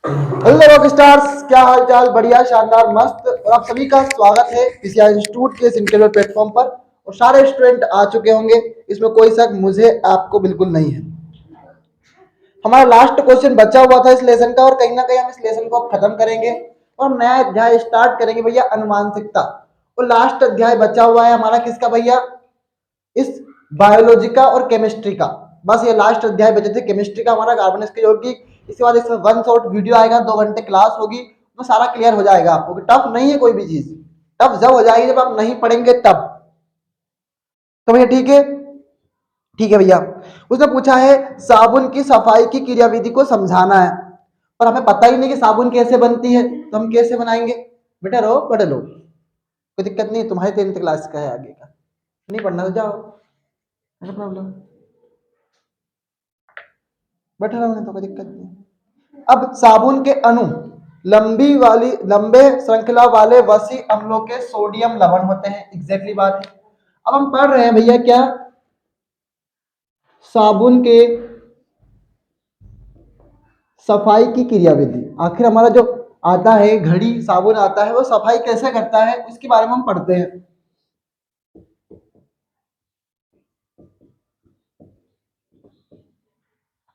Hello rock stars, क्या हाल चाल? बढ़िया, शानदार, मस्त। और आप सभी का स्वागत है पीसीआर इंस्टीट्यूट के इस इंटरव्यू प्लेटफॉर्म पर। और सारे स्टूडेंट आ चुके होंगे, इसमें कोई शक मुझे आपको बिल्कुल नहीं है। हमारा लास्ट क्वेश्चन बचा हुआ था इस लेसन का, और कहीं ना कहीं हम इस लेसन को अब खत्म करेंगे और नया अध्याय स्टार्ट करेंगे भैया, अनुवांशिकता। और लास्ट अध्याय बचा हुआ है हमारा किसका भैया? इस बायोलॉजी का और केमिस्ट्री का। बस ये लास्ट अध्याय बचे थे केमिस्ट्री का हमारा, कार्बन इसके यौगिक। इसके बाद इसमें वन शॉट वीडियो आएगा, 2 घंटे क्लास होगी, तो सारा क्लियर हो जाएगा आपको। टफ नहीं है कोई भी चीज, टफ जब हो जाएगी जब आप नहीं पढ़ेंगे तब। तो भैया ठीक है, ठीक है भैया। उसने पूछा है साबुन की सफाई की क्रियाविधि को समझाना है, और हमें पता ही नहीं कि साबुन कैसे बनती है, तो हम कैसे बनाएंगे? बेटा रहो, पढ़ लो, कोई दिक्कत नहीं। तुम्हारे 10th क्लास का है, आगे का नहीं पढ़ना तो जाओ, नो प्रॉब्लम, बैठे रहने तो कोई दिक्कत नहीं। अब साबुन के अणु लंबे श्रृंखला वाले वसी अम्लों के सोडियम लवण होते हैं। एग्जैक्टली बात है। अब हम पढ़ रहे हैं भैया क्या? साबुन के सफाई की क्रियाविधि। आखिर हमारा जो आता है घड़ी साबुन आता है, वो सफाई कैसे करता है इसके बारे में हम पढ़ते हैं।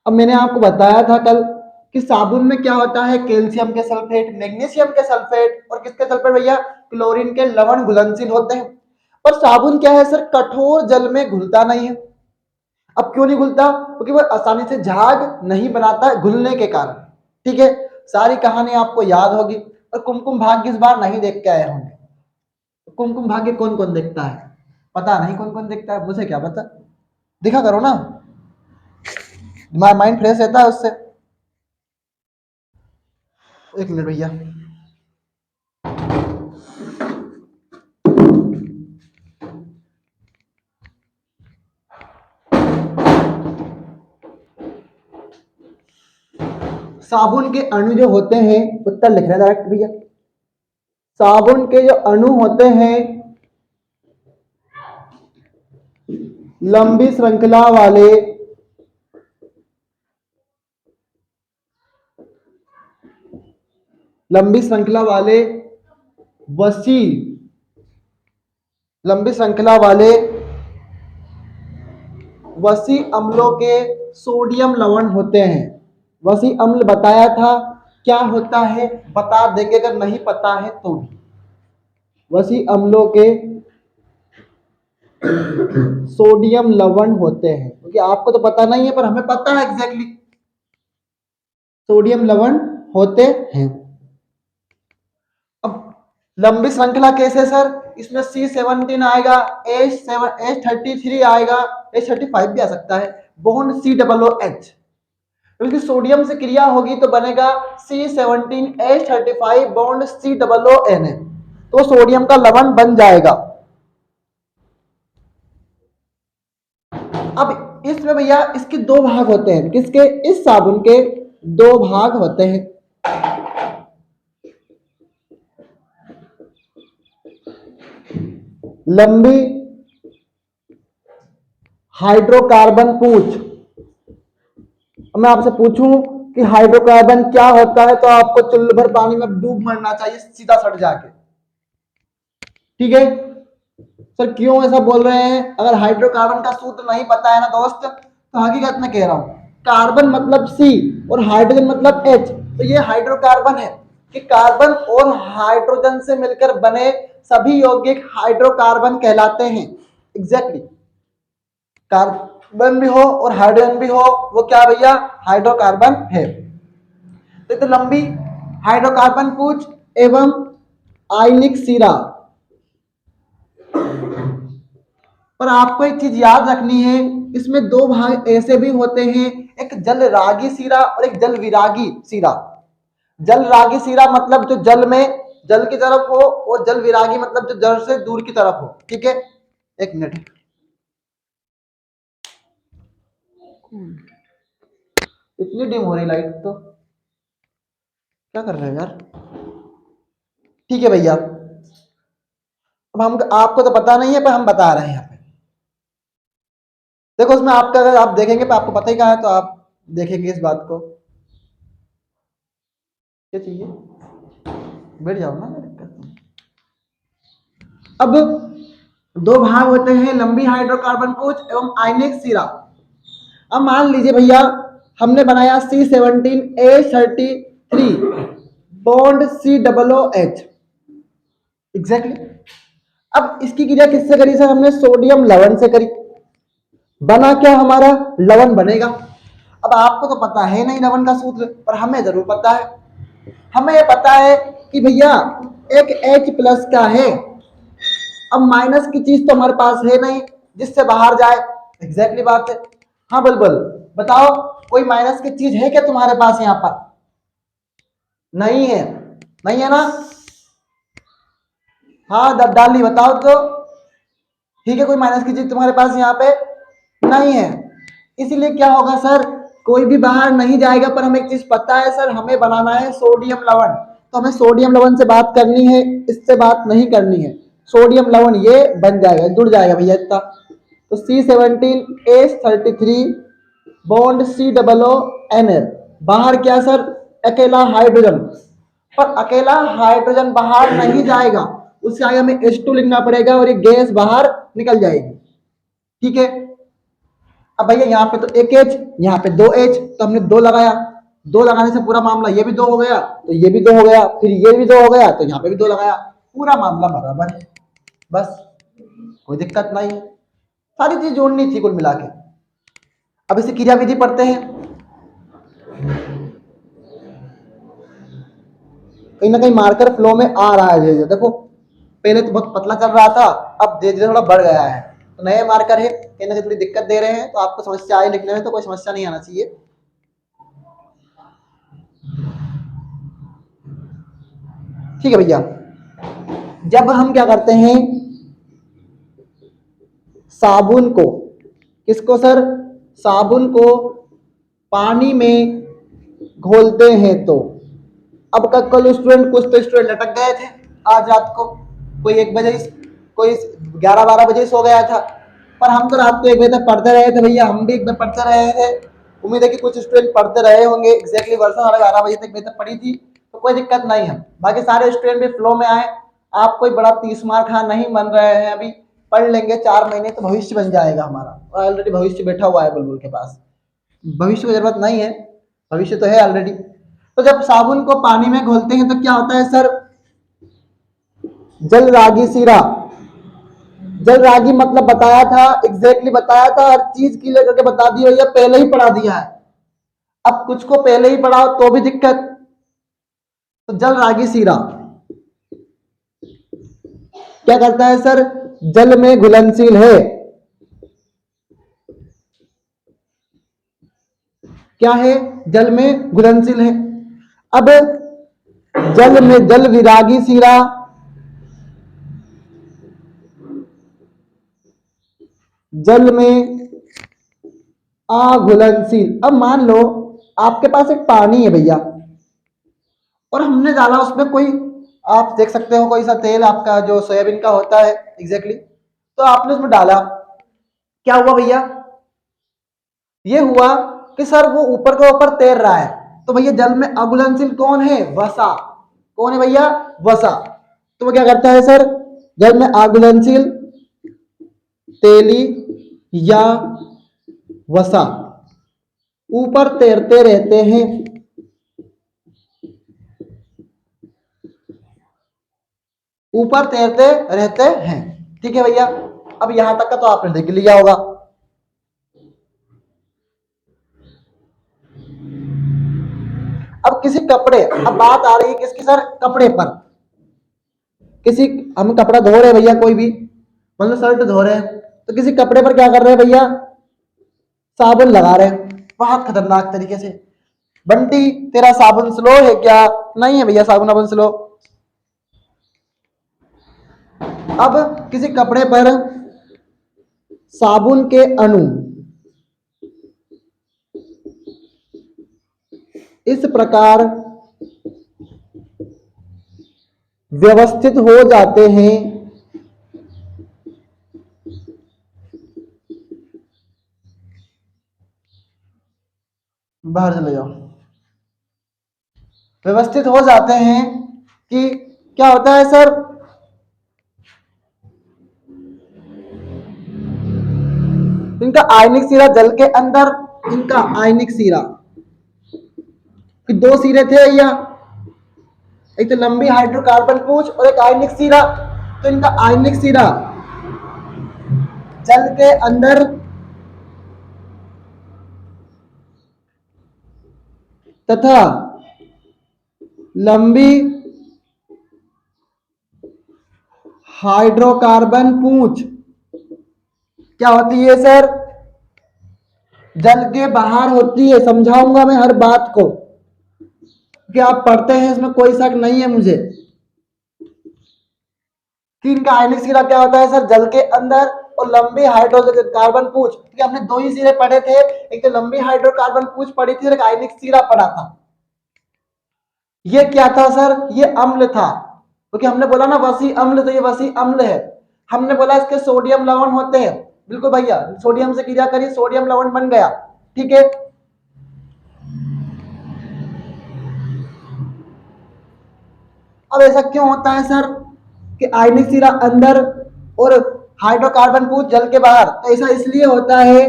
अब मैंने आपको बताया था कल कि साबुन में क्या होता है, कैल्शियम के सल्फेट, मैग्नीशियम के सल्फेट, और किसके सल्फेट भैया? क्लोरीन के लवण घुलनशील होते हैं। पर साबुन क्या है सर? कठोर जल में घुलता नहीं है। अब क्यों नहीं घुलता? क्योंकि वो आसानी से झाग नहीं बनाता घुलने के कारण। ठीक है, सारी कहानी आपको याद होगी। और कुमकुम भाग्य इस बार नहीं देख के आए होंगे। कुमकुम भाग्य कौन कौन देखता है? पता नहीं कौन कौन देखता है, मुझे क्या पता। दिखा करो ना, माइंड फ्रेश रहता है उससे। एक मिनट भैया। साबुन के अणु जो होते हैं, उत्तर लिख रहे हैं डायरेक्ट भैया। साबुन के जो अणु होते हैं, लंबी श्रृंखला वाले लंबी श्रृंखला वाले वसी लंबी श्रृंखला वाले वसी अम्लों के सोडियम लवण होते हैं। वसी अम्ल बताया था क्या होता है, बता देंगे अगर नहीं पता है तो भी। वसी अम्लों के सोडियम लवण होते हैं, क्योंकि आपको तो पता नहीं है पर हमें पता है एग्जैक्टली, सोडियम लवण होते हैं। अब लंबी श्रृंखला कैसे सर? इसमें C17 आएगा, H33 आएगा, H35 भी आ सकता है, बॉन्ड COOH। क्योंकि सोडियम से क्रिया होगी तो बनेगा C17H35 बॉन्ड COON, तो सोडियम का लवण बन जाएगा। अब इसमें भैया इसके दो भाग होते हैं। किसके? इस साबुन के दो भाग होते हैं। लंबी हाइड्रोकार्बन पूंछ। मैं आपसे पूछूं कि हाइड्रोकार्बन क्या होता है, तो आपको चुल्लू भर पानी में डूब मरना चाहिए सीधा सट जाके। ठीक है सर, क्यों ऐसा बोल रहे हैं? अगर हाइड्रोकार्बन का सूत्र नहीं पता है ना दोस्त, तो हकीकत में कह रहा हूं, कार्बन मतलब C और हाइड्रोजन मतलब H, तो ये हाइड्रोकार्बन है। कि कार्बन और हाइड्रोजन से मिलकर बने सभी यौगिक हाइड्रोकार्बन कहलाते हैं। एग्जैक्टली, कार्बन भी हो और हाइड्रोजन भी हो, वो क्या भैया? हाइड्रोकार्बन है। तो लंबी हाइड्रोकार्बन पूंछ एवं आयनिक सिरा। पर आपको एक चीज याद रखनी है, इसमें दो भाग ऐसे भी होते हैं, एक जल रागी सिरा और एक जल विरागी सिरा। जल रागी सिरा मतलब जो जल में जल की तरफ हो, और जल विरागी मतलब जो जल से दूर की तरफ हो। ठीक है, एक मिनट। इतनी डिम हो रही लाइट, तो क्या कर रहे हैं यार? ठीक है भैया, अब हम आपको तो पता नहीं है पर हम बता रहे हैं यहाँ पे। देखो उसमें आपका, अगर आप देखेंगे तो आपको पता ही कहा है, तो आप देखेंगे इस बात को। क्या चाहिए, बैठ जाओ ना, दिक्कत नहीं। अब दो भाग होते हैं, लंबी हाइड्रोकार्बन पूंछ एवं आयनिक सिरा। अब मान लीजिए भैया हमने बनाया C17H33 बॉन्ड COOH, एग्जैक्टली। अब इसकी क्रिया किससे करी सर? हमने सोडियम लवण से करी। बना क्या हमारा? लवण बनेगा। अब आपको तो पता है नहीं लवण का सूत्र, पर हमें जरूर पता है। हमें ये पता है कि भैया एक H प्लस का है। अब माइनस की चीज तो हमारे पास है नहीं जिससे बाहर जाए, एग्जैक्टली बात है। हाँ बुलबुल बताओ, कोई माइनस की चीज है क्या तुम्हारे पास यहाँ पर? नहीं है, नहीं है ना? हाँ डाली बताओ तो। ठीक है, कोई माइनस की चीज तुम्हारे पास यहाँ पे नहीं है, इसीलिए क्या होगा सर, कोई भी बाहर नहीं जाएगा। पर हमें एक चीज पता है सर, हमें बनाना है सोडियम लवण, तो हमें सोडियम लवण से बात करनी है, इससे बात नहीं करनी है। सोडियम लवण ये बन जाएगा, जुड़ जाएगा भैया इतना। तो C17H33 बॉन्ड COONL, बाहर क्या सर? अकेला हाइड्रोजन। पर अकेला हाइड्रोजन बाहर नहीं जाएगा, उसके आगे हमें H2 लिखना पड़ेगा और ये गैस बाहर निकल जाएगी। ठीक है, अब भैया यहाँ पे तो एक एच, यहाँ पे दो एच, तो हमने दो लगाया। दो लगाने से पूरा मामला, ये भी दो हो गया तो ये भी दो हो गया, फिर ये भी दो हो गया तो यहाँ पे भी दो लगाया, पूरा मामला बराबर है। बस कोई दिक्कत नहीं है, सारी चीज जोड़नी थी कुल मिला के। अब इसे क्रिया विधि पढ़ते हैं। कहीं ना कहीं मार्कर फ्लो में आ रहा है, ये देखो पहले तो बहुत पतला चल रहा था, अब धीरे धीरे थोड़ा बढ़ गया है। तो नए मार्कर है, कहीं ना कहीं थोड़ी दिक्कत दे रहे हैं, तो आपको समस्या आए लिखने में तो कोई समस्या नहीं आना चाहिए। ठीक है भैया, जब हम क्या करते हैं साबुन को, किसको सर? साबुन को पानी में घोलते हैं तो, अब कल स्टूडेंट, कुछ तो स्टूडेंट लटक गए थे आज रात को, कोई 1 बजे, कोई 11-12 बजे सो गया था। पर हम तो रात को 1 बजे तक पढ़ते रहे थे भैया, हम भी 1 बजे पढ़ते रहे थे। उम्मीद है कि कुछ स्टूडेंट पढ़ते रहे होंगे, एग्जैक्टली वर्षा 11:30 बजे तक, 1 बजे तक पढ़ी थी, तो कोई दिक्कत नहीं है। बाकी सारे स्टूडेंट भी फ्लो में आए, आप कोई बड़ा 30 मार्क खा नहीं बन रहे हैं, अभी पढ़ लेंगे 4 महीने तो भविष्य बन जाएगा हमारा, और ऑलरेडी भविष्य बैठा हुआ है बुलबुल के पास। भविष्य की जरूरत नहीं है, भविष्य तो है ऑलरेडी। तो जब साबुन को पानी में घोलते हैं तो क्या होता है सर? जल रागी सीरा। जल रागी मतलब बताया था, एग्जैक्टली बताया था, हर चीज क्लियर करके बता दी भैया, पहले ही पढ़ा दिया है। अब कुछ को पहले ही पढ़ाओ तो भी दिक्कत। तो जल रागी सीरा क्या करता है सर? जल में घुलनशील है। क्या है? जल में घुलनशील है। अब जल में जल विरागी सीरा, जल में अघुलनशील। अब मान लो आपके पास एक पानी है भैया, और हमने डाला उसमें कोई, आप देख सकते हो कोई सा तेल आपका जो सोयाबीन का होता है, एग्जैक्टली। तो आपने उसमें डाला, क्या हुआ भैया? ये हुआ कि सर वो ऊपर के ऊपर तैर रहा है। तो भैया जल में अघुलनशील कौन है? वसा। कौन है भैया? वसा। तो वो क्या करता है सर? जल में अघुलनशील तेली या वसा ऊपर तैरते रहते हैं। ऊपर तैरते रहते हैं। ठीक है भैया, अब यहां तक का तो आपने देख लिया होगा। अब किसी कपड़े, अब बात आ रही है किसकी सर? कपड़े पर। किसी, हम कपड़ा धो रहे हैं भैया, कोई भी मतलब शर्ट धो रहे हैं, तो किसी कपड़े पर क्या कर रहे हैं भैया? साबुन लगा रहे हैं, बहुत खतरनाक तरीके से। बंटी तेरा साबुन स्लो है क्या? नहीं है भैया साबुन अपन स्लो। अब किसी कपड़े पर साबुन के अणु इस प्रकार व्यवस्थित हो जाते हैं, बाहर चले जाओ। व्यवस्थित हो जाते हैं कि क्या होता है सर, इनका आयनिक सिरा जल के अंदर, इनका आयनिक सिरा, कि दो सिरे थे भैया, एक तो लंबी हाइड्रोकार्बन पूंछ और एक आयनिक सिरा। तो इनका आयनिक सिरा जल के अंदर तथा लंबी हाइड्रोकार्बन पूंछ क्या होती है सर, जल के बाहर होती है। समझाऊंगा मैं हर बात को, कि आप पढ़ते हैं इसमें कोई शक नहीं है मुझे, कि इनका आयनिक सिरा क्या होता है सर, जल के अंदर, और लंबी हाइड्रोकार्बन पूंछ, क्योंकि हमने दो ही सिरे पढ़े थे, एक तो लंबी हाइड्रोकार्बन पूंछ पढ़ी थी और एक आयनिक सिरा पढ़ा था। ये क्या था सर, ये अम्ल था, क्योंकि हमने बोला ना वसी अम्ल, तो ये वसी अम्ल है। हमने बोला इसके सोडियम लवण होते हैं, बिल्कुल भैया, सोडियम से क्रिया करिए, सोडियम लवण बन गया, ठीक है। अब ऐसा क्यों होता है सर कि आयनिक सिरा अंदर और हाइड्रोकार्बन पूंछ जल के बाहर? तो ऐसा इसलिए होता है,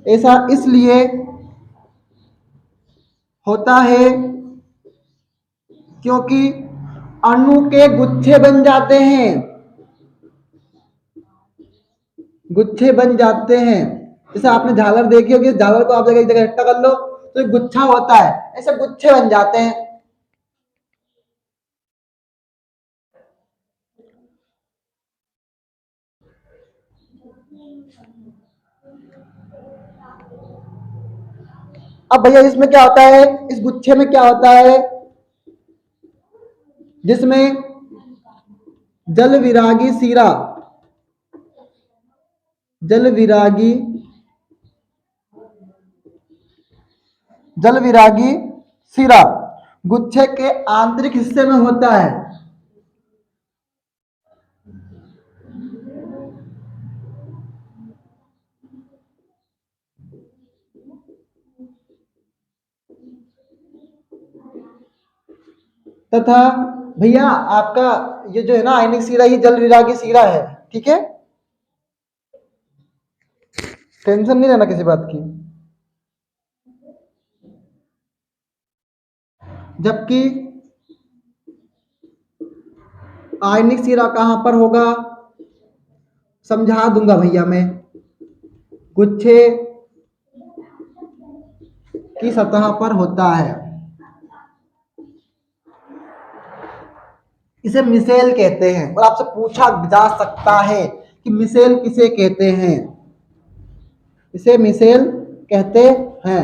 ऐसा इसलिए होता है क्योंकि अणु के गुच्छे बन जाते हैं, गुच्छे बन जाते हैं। जैसे आपने झालर देखी होगी, झालर को आप एक जगह इकट्ठा कर लो तो एक गुच्छा होता है, ऐसे गुच्छे बन जाते हैं। अब भैया इसमें क्या होता है, इस गुच्छे में क्या होता है, जिसमें जल विरागी सीरा, जल विरागी, जल विरागी सिरा गुच्छे के आंतरिक हिस्से में होता है। तथा भैया आपका ये जो है ना आयनिक सिरा, ये जल विरागी सिरा है, ठीक है, टेंशन नहीं लेना किसी बात की। जबकि आयनिक सिरा कहां पर होगा, समझा दूंगा भैया मैं, गुच्छे की सतह पर होता है। इसे मिसेल कहते हैं, और आपसे पूछा जा सकता है कि मिसेल किसे कहते हैं, इसे मिसेल कहते हैं।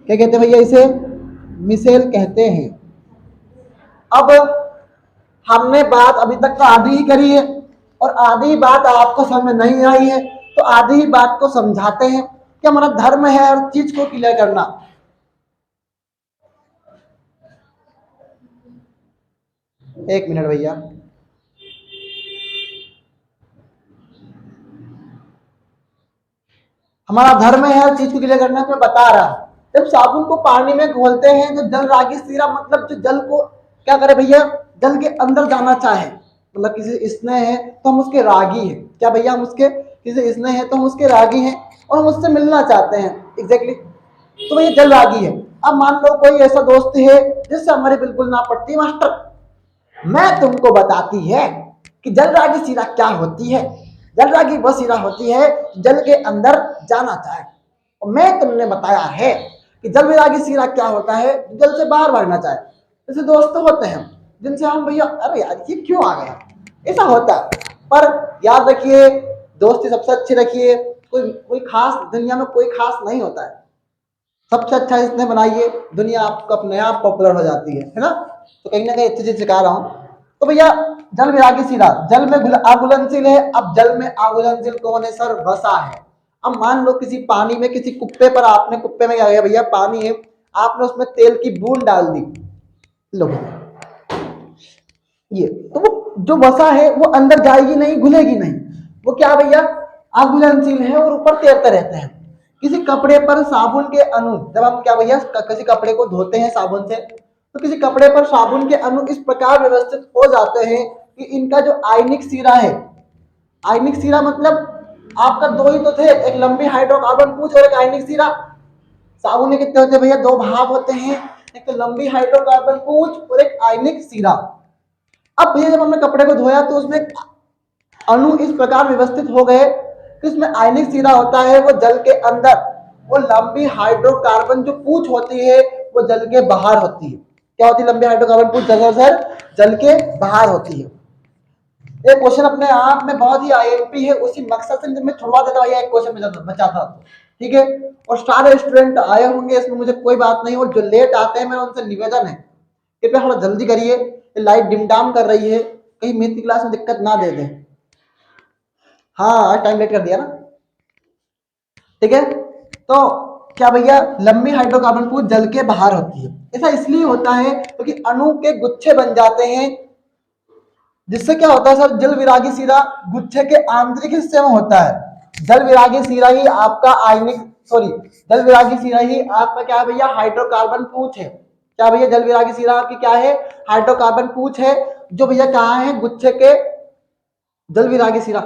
क्या कहते हैं भैया, इसे मिसेल कहते हैं। अब हमने बात अभी तक तो आधी ही करी है, और आधी बात आपको समझ में नहीं आई है, तो आधी ही बात को समझाते हैं कि हमारा धर्म है हर चीज को क्लियर करना। एक मिनट भैया, हमारा धर्म है हर चीज को क्लियर करना, मैं बता रहा हूं। जब साबुन को पानी में घोलते हैं तो जल रागी सीरा, मतलब जो जल को क्या करे भैया, जल के अंदर जाना चाहे, मतलब किसी स्नेह है तो हम उसके रागी हैं, क्या भैया, हम उसके किसी स्नेह है तो हम उसके रागी हैं, और हम उससे मिलना चाहते हैं, एग्जैक्टली, तो भैया जल रागी है। अब मान लो कोई ऐसा दोस्त है जिससे हमारी बिल्कुल ना पड़ती, मास्टर मैं तुमको बताती है कि जल रागी सीरा क्या होती है। जल रागी वह सीरा होती है जल के अंदर जाना चाहे, और मैं तुमने बताया है कि जल विरागी सीरा क्या होता है, जल से बाहर भागना चाहे। जैसे दोस्त होते हैं जिनसे हम भैया अरे यार ये क्यों आ गया, ऐसा होता है। पर याद रखिए, दोस्ती सबसे अच्छी रखिए, कोई कोई खास दुनिया में कोई खास नहीं होता है, सबसे अच्छा इसने बनाइए, दुनिया आपको अपने आप पॉपुलर हो जाती है ना। तो कहीं ना कहीं अच्छी चीज सिखा रहा हूँ। तो भैया जल विरागी सीरा, जल में आगुलनशील है। अब जल में आगुलनशील कौन है सर, वसा है। अब मान लो किसी पानी में, किसी कुप्पे पर, आपने कुप्पे में क्या किया भैया, पानी है, आपने उसमें तेल की बूंद डाल दी, लो ये, तो वो जो वसा है वो अंदर जाएगी नहीं, घुलेगी नहीं, वो क्या भैया, आगुलनशील है और ऊपर तैरते रहते हैं। किसी कपड़े पर साबुन के अणु, जब हम क्या भैया किसी कपड़े को धोते हैं साबुन से, तो किसी कपड़े पर साबुन के अणु इस प्रकार व्यवस्थित हो जाते हैं कि इनका जो आयनिक सिरा है, आयनिक सिरा मतलब आपका दो ही तो थे, एक लंबी हाइड्रोकार्बन पूंछ और एक आयनिक सिरा। साबुन में कितने होते हैं भैया? दो भाग होते हैं, एक तो लंबी हाइड्रोकार्बन पूंछ और एक आयनिक सिरा। अब भैया जब हमने कपड़े को धोया तो उसमें अणु इस प्रकार व्यवस्थित हो गए कि उसमें आयनिक सिरा होता है वो जल के अंदर, वो लंबी हाइड्रोकार्बन जो पूंछ होती है वो जल के बाहर होती है। क्या होती है लंबी हाइड्रोकार्बन पूंछ? जल के बाहर होती है। एक क्वेश्चन अपने आप में बहुत ही आईएमपी है, उसी मकसद से मैं छुड़वा देता हूँ, एक क्वेश्चन बचा था। ठीक है, और सारे स्टूडेंट आए होंगे, इसमें मुझे कोई बात नहीं, और जो लेट आते हैं मेरा उनसे निवेदन है कृपया थोड़ा जल्दी करिए, लाइट डिम डाउन कर रही है, कहीं मैथ की क्लास में दिक्कत ना दे दें। हाँ आज टाइम लेट कर दिया ना, ठीक है। तो क्या भैया, लंबी हाइड्रोकार्बन पूंछ जल के बाहर होती है। ऐसा इसलिए होता है क्योंकि अणु के गुच्छे बन जाते हैं, जिससे क्या होता है सर, जल विरागी सीरा गुच्छे के आंतरिक हिस्से में होता है। जल विरागी सीरा ही आपका आयनिक, सॉरी, जल विरागी सीरा ही आपका क्या है भैया? हाइड्रोकार्बन पूंछ है। क्या भैया? जल विरागी सीरा आपकी क्या है? हाइड्रोकार्बन पूंछ है, जो भैया कहाँ है? गुच्छे के, जल विरागी सीरा,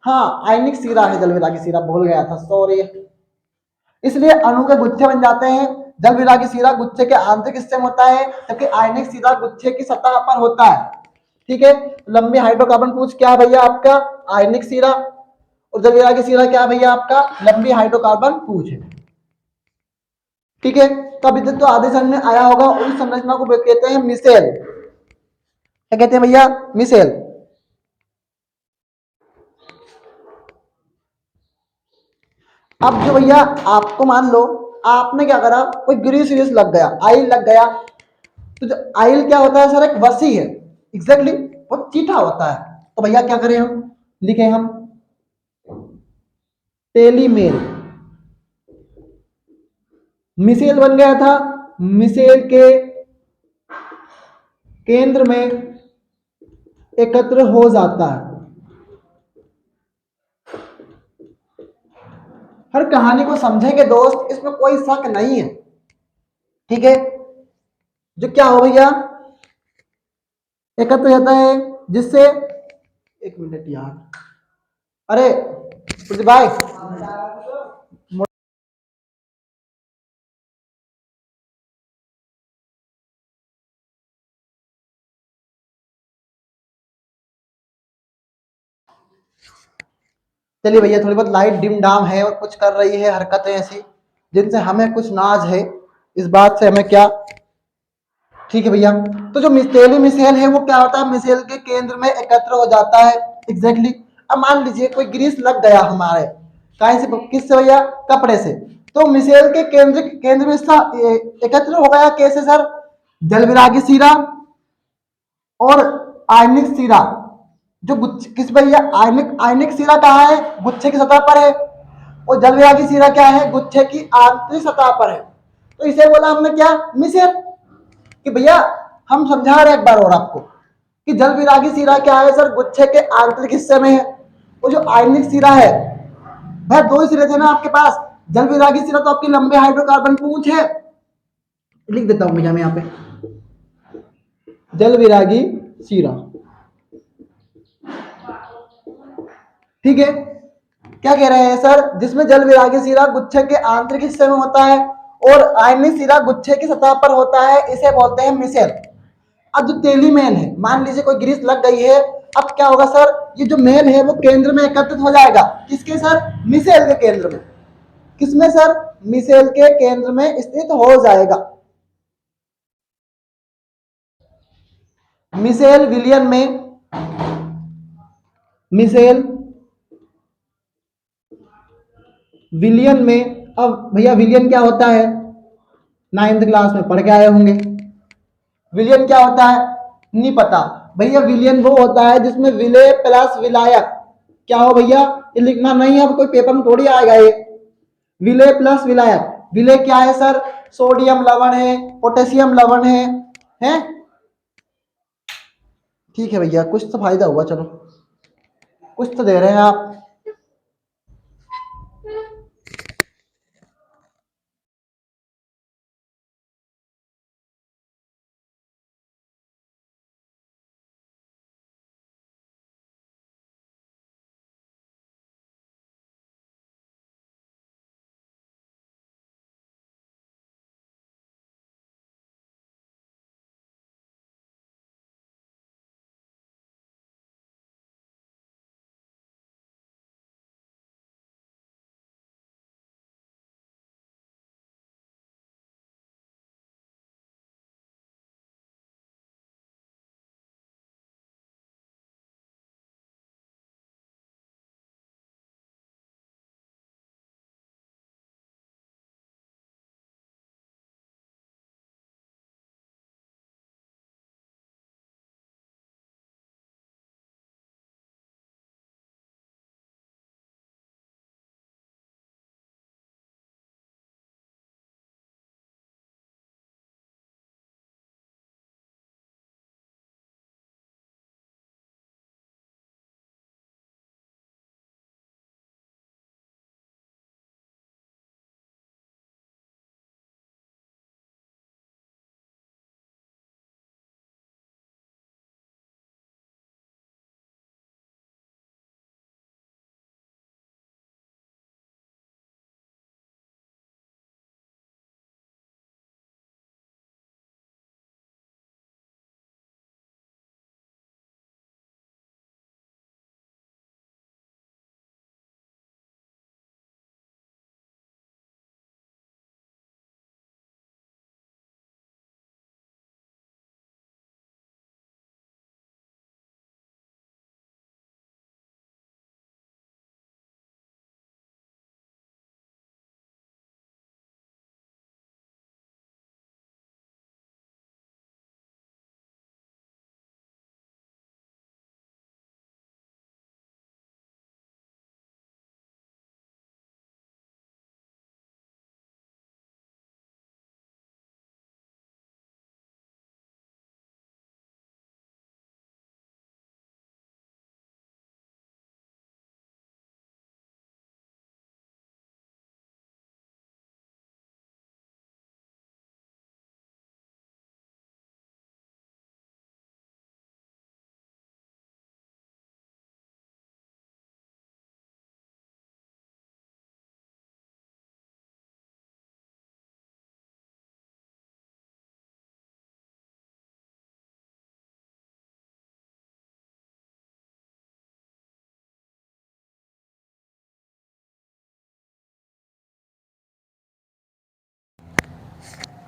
हाँ आयनिक सीरा है, जल विरागी सीरा भूल गया था, सॉरी। इसलिए अणु के गुच्छे बन जाते हैं। जल विरागी सीरा गुच्छे के आंतरिक हिस्से में होता है, जबकि आयनिक सीरा गुच्छे की सतह पर होता है। ठीक है, लंबी हाइड्रोकार्बन पूंछ क्या है भैया? आपका आयनिक सीरा, और जल विरागी सीरा क्या है भैया? आपका लंबी हाइड्रोकार्बन पूंछ है। ठीक है, तो अभी तक तो आधे समझ में आया होगा। उस संरचना को कहते हैं मिसेल। क्या कहते हैं भैया? मिसेल। अब जो भैया आपको मान लो आपने क्या करा, कोई ग्रीस व्रीस लग गया, आयल लग गया, तो जो आयल क्या होता है सर? एक वसी है, एग्जैक्टली वो चीठा होता है। तो भैया क्या करें हम? लिखे हम टेलीमेर। मिसेल बन गया था, मिसेल के केंद्र में एकत्र हो जाता है। हर कहानी को समझेंगे दोस्त, इसमें कोई शक नहीं है। ठीक है, जो क्या हो भैया? एकत्र रहता है, जिससे, एक मिनट यार, अरे भाई, चलिए भैया, थोड़ी बहुत लाइट डिम डाम है और कुछ कर रही है हरकतें ऐसी जिनसे हमें कुछ नाज है, इस बात से हमें क्या। ठीक है भैया, तो जो टेली मिसेल है वो क्या होता है? मिसेल के केंद्र में एकत्र हो जाता है, एग्जैक्टली। अब मान लीजिए कोई ग्रीस लग गया हमारे, कहीं से, किससे भैया? कपड़े से। तो मिसेल के केंद्र में एकत्र हो गया, कैसे सर? जल विरागी सीरा और आयनिक सीरा, जो गुच्छे, किस भैया? आयनिक, आयनिक सीरा कहाँ है? गुच्छे की सतह पर है, और जल विरागी सीरा क्या है? गुच्छे की आंतरिक सतह पर है। तो इसे बोला हमने क्या? मिसेल। कि भैया हम समझा रहे हैं एक बार और आपको कि जल विरागी सीरा क्या है सर? गुच्छे के आंतरिक हिस्से में है। वो जो आयनिक सीरा है, भाई दो ही सिरे थे ना आपके पास, जल विरागी सीरा तो आपकी लंबे हाइड्रोकार्बन पूंछ है। लिख देता हूं भैया मैं यहाँ पे, जल विरागी सीरा। ठीक है, क्या कह रहे हैं सर? जिसमें जल विरागी सीरा गुच्छे के आंतरिक हिस्से में होता है और आयनिक सीरा गुच्छे की सतह पर होता है, इसे बोलते हैं मिसेल। अब जो तेली मेन है, मान लीजिए कोई ग्रीस लग गई है, अब क्या होगा सर? ये जो मेन है वो केंद्र में एकत्रित हो जाएगा, किसके सर? मिसेल के केंद्र में। किसमें सर? मिसेल के केंद्र में स्थित हो जाएगा। मिसेल विलियन में, मिसेल विलियन में, अब भैया विलियन क्या होता है? नाइन्थ क्लास में पढ़ के आए होंगे। विलियन क्या होता है? नहीं पता भैया? विलियन वो होता है जिसमें विलय प्लस विलायक, क्या हो भैया? ये लिखना नहीं है, अब कोई पेपर में थोड़ी आएगा ये। विलय प्लस विलायक, विलय क्या है सर? सोडियम लवण है, पोटेशियम लवण है? ठीक है भैया, कुछ तो फायदा हुआ, चलो कुछ तो दे रहे हैं आप।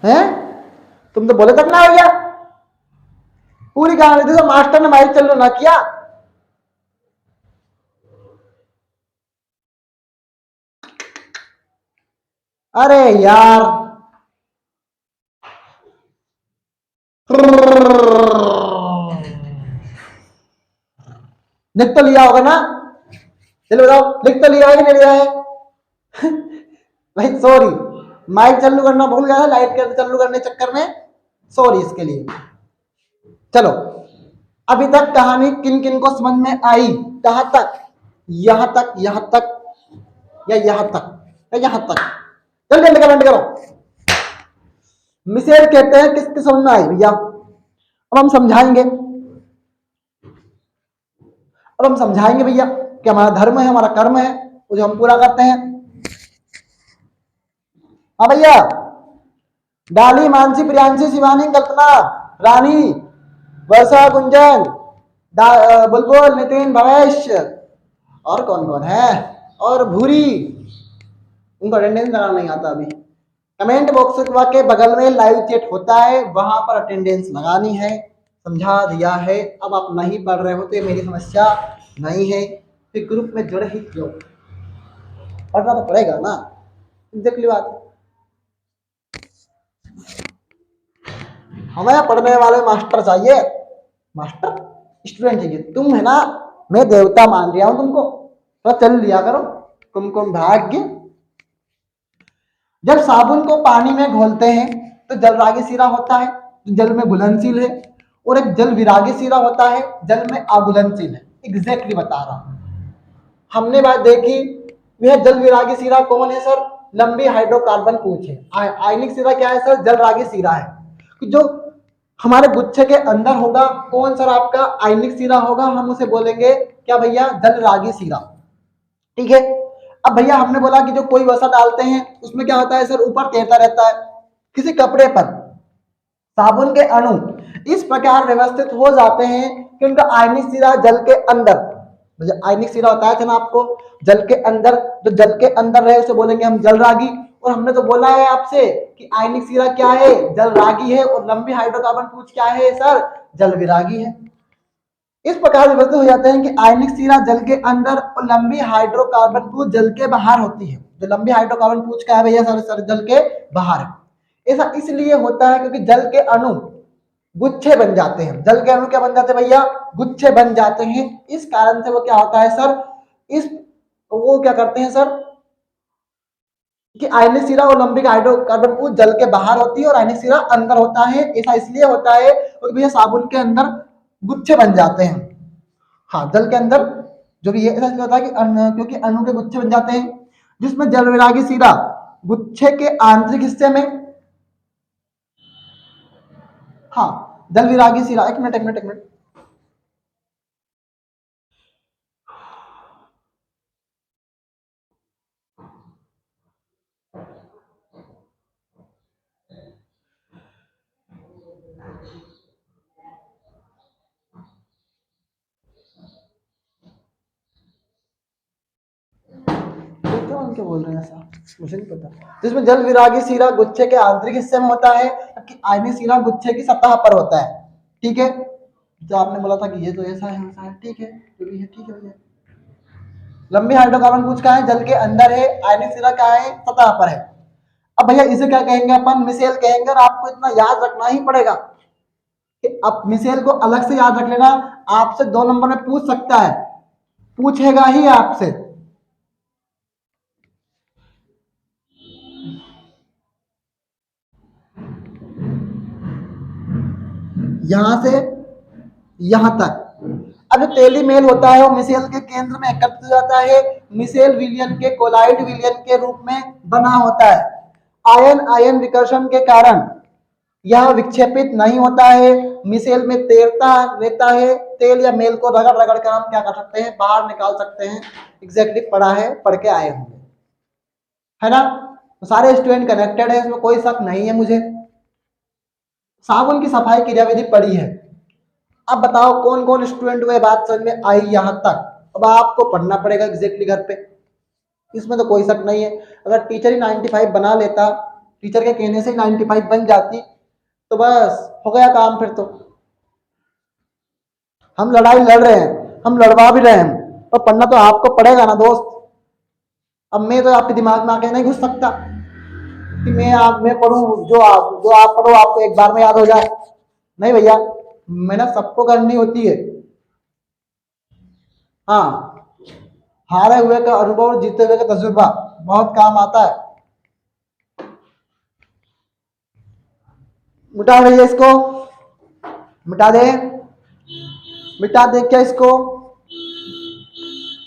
हैं? तुम तो बोले तक ना हो गया, पूरी कहानी थी तो मास्टर ने माइक चालू ना किया। अरे यार, लिख तो लिया होगा ना? चलो बताओ, लिख तो लिया है कि नहीं लिया है? भाई सॉरी, माइक चालू करना भूल गया था लाइट कर चालू करने चक्कर में, सॉरी इसके लिए। चलो, अभी तक कहानी किन किन को समझ में आई? कहां तक? यहां तक, यहां तक, या यहां तक, या यहां तक? जल्दी कमेंट करो। मिसेल कहते हैं किसकी समझ में आई भैया? अब हम समझाएंगे, अब हम समझाएंगे भैया कि हमारा धर्म है, हमारा कर्म है, वो जो हम पूरा करते हैं। हाँ भैया, डाली, मानसी, प्रियांशी, शिवानी, कल्पना, रानी, वर्षा, गुंजन, बुलबुल, नितिन, भवेश, और कौन कौन है, और भूरी, उनको अटेंडेंस लगाना नहीं आता अभी। कमेंट बॉक्स के बगल में लाइव चैट होता है, वहां पर अटेंडेंस लगानी है, समझा दिया है। अब आप नहीं पढ़ रहे हो तो ये मेरी समस्या नहीं है, फिर ग्रुप में जुड़े ही क्यों? पढ़ना तो पड़ेगा ना, एग्जैक्टली बात है। हमें पढ़ने वाले मास्टर चाहिए, मास्टर स्टूडेंट चाहिए। तुम है ना, मैं देवता मान रहा हूं तुमको, तो चल लिया करो, कुमकुम भाग्य। जब साबुन को पानी में घोलते हैं तो जल रागी शिरा होता है, जो जल में घुलनशील है, और एक जल विरागी शिरा होता है, जल में अघुलनशील है। एग्जैक्टली बता रहा हूं, हमने बात देखी। वह जल विरागी शिरा कौन है सर? लंबी हाइड्रोकार्बन पूछ है। आयनिक शिरा क्या है सर? जल रागी शिरा है। जो हमारे गुच्छे के अंदर होगा कौन सर? आपका आयनिक शिरा होगा, हम उसे बोलेंगे क्या भैया? जल रागी शिरा। ठीक है। अब भैया हमने बोला कि जो कोई वसा डालते हैं उसमें क्या होता है सर? ऊपर तैरता रहता है। किसी कपड़े पर साबुन के अणु इस प्रकार व्यवस्थित हो जाते हैं कि उनका आयनिक सिरा जल के अंदर, आयनिक सिरा बताया था ना आपको, जल के अंदर, जो जल के अंदर रहे उसे बोलेंगे हम जल रागी। और हमने तो बोला है आपसे कि आयनिक सिरा क्या है? जल रागी है, और लंबी हाइड्रोकार्बन पूंछ क्या है सर? जल विरागी है। इस प्रकार विभक्त हो जाते हैं कि आयनिक सिरा जल के अंदर और लंबी हाइड्रोकार्बन पूंछ जल के बाहर होती है। जो लंबी हाइड्रोकार्बन पूंछ क्या है भैया? सर जल के बाहर है। ऐसा इसलिए होता है क्योंकि जल के अणु गुच्छे बन जाते हैं। जल के अणु क्या बन जाते हैं भैया? गुच्छे बन जाते हैं। इस कारण से वो क्या होता है सर? इस वो क्या करते हैं सर कि आयनिक सिरा और लंबी हाइड्रोकार्बन पूंछ जल के बाहर होती है और आयनिक सिरा अंदर होता है। ऐसा इसलिए होता है क्योंकि भैया साबुन के अंदर गुच्छे बन जाते हैं। हाँ, जल के अंदर जो भी है ऐसा इसलिए होता है कि क्योंकि अणु के गुच्छे बन जाते हैं, जिसमें जल विरागी सिरा गुच्छे के आंतरिक हिस्से में, हाँ, जल विरागी सिरा, एक मिनट एक मिनट एक मिनट, क्या बोल रहे हैं ऐसा मुझे नहीं पता। जिसमें जल विरागी सिरा गुच्छे के आंतरिक हिस्से में होता है, जबकि आयनिक सिरा गुच्छे की सतह पर होता है। ठीक है, जो आपने बोला था कि ये तो ऐसा है वैसा है, ठीक है, जो भी है ठीक है भैया। लंबी हाइड्रोकार्बन पूंछ का है जल के अंदर है, आयनिक सिरा का है सतह पर है। अब भैया इसे क्या कहेंगे? अपन मिसेल कहेंगे। और आपको इतना याद रखना ही पड़ेगा कि आप मिसेल को अलग से याद रख लेना, आपसे 2 नंबर में पूछ सकता है, पूछेगा ही आपसे। यहां से यहां तक अब जो तेली मेल होता है वो मिसेल के केंद्र में एकत्र हो जाता है, मिसेल विलियन के कोलाइड विलियन के रूप में बना होता है। आयन आयन विकर्षण के कारण यह विक्षेपित नहीं होता है, मिसेल में तैरता रहता है। तेल या मेल को रगड़ रगड़ कर हम क्या कर सकते हैं? बाहर निकाल सकते हैं। एग्जैक्टली पढ़ा है, पढ़ के आए होंगे, है ना? तो सारे स्टूडेंट कनेक्टेड है, इसमें कोई शक नहीं है मुझे। साबुन की सफाई क्रिया विधि पढ़ी है। अब बताओ कौन कौन स्टूडेंट को ये बात समझ में आई यहां तक? अब आपको पढ़ना पड़ेगा एग्जैक्टली घर पे, इसमें तो कोई शक नहीं है। अगर टीचर ही 95 बना लेता टीचर के कहने से 95 बन जाती तो बस हो गया काम। फिर तो हम लड़ाई लड़ रहे हैं, हम लड़वा भी रहे हैं, और पढ़ना तो आपको पड़ेगा ना दोस्त। अब मैं तो आपके दिमाग में आके नहीं घुस सकता कि मैं पढ़ूं, जो आप पढ़ो आपको एक बार में याद हो जाए। नहीं भैया, मेहनत सबको करनी होती है। हाँ, हारे हुए का अनुभव और जीते हुए का तजुर्बा बहुत काम आता है। मिटा भैया इसको, मिटा दे, मिटा दे क्या इसको?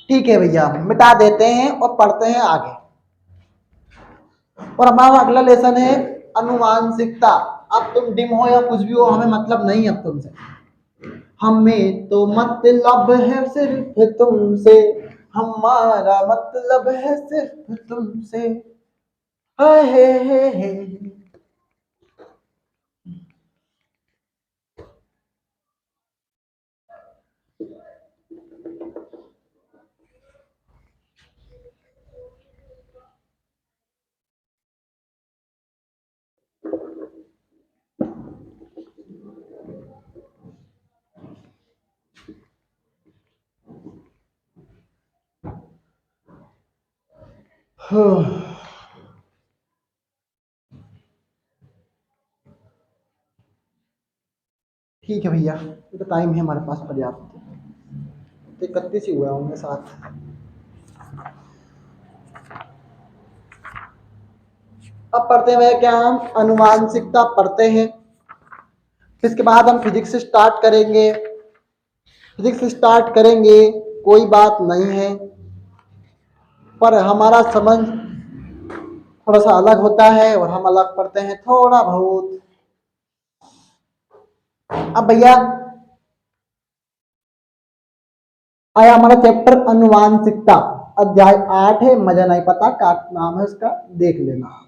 ठीक है भैया, मिटा देते हैं और पढ़ते हैं आगे। और हमारा अगला लेसन है अनुवांशिकता। अब तुम डिम हो या कुछ भी हो, हमें मतलब नहीं अब तुमसे। हमें तो मतलब है सिर्फ तुमसे, हमारा मतलब है सिर्फ तुमसे। हाय हे। ठीक है भैया, ये तो टाइम है हमारे पास पर्याप्त। 31 ही हुआ होंगे 7। अब पढ़ते हुए क्या हम अनुवांशिकता पढ़ते हैं। इसके बाद हम फिजिक्स स्टार्ट करेंगे। फिजिक्स स्टार्ट करेंगे, कोई बात नहीं है, पर हमारा समझ थोड़ा सा अलग होता है और हम अलग पढ़ते हैं थोड़ा बहुत। अब भैया आया हमारा चैप्टर अनुवांशिकता, अध्याय 8 है, मजा नहीं पता का नाम है उसका, देख लेना।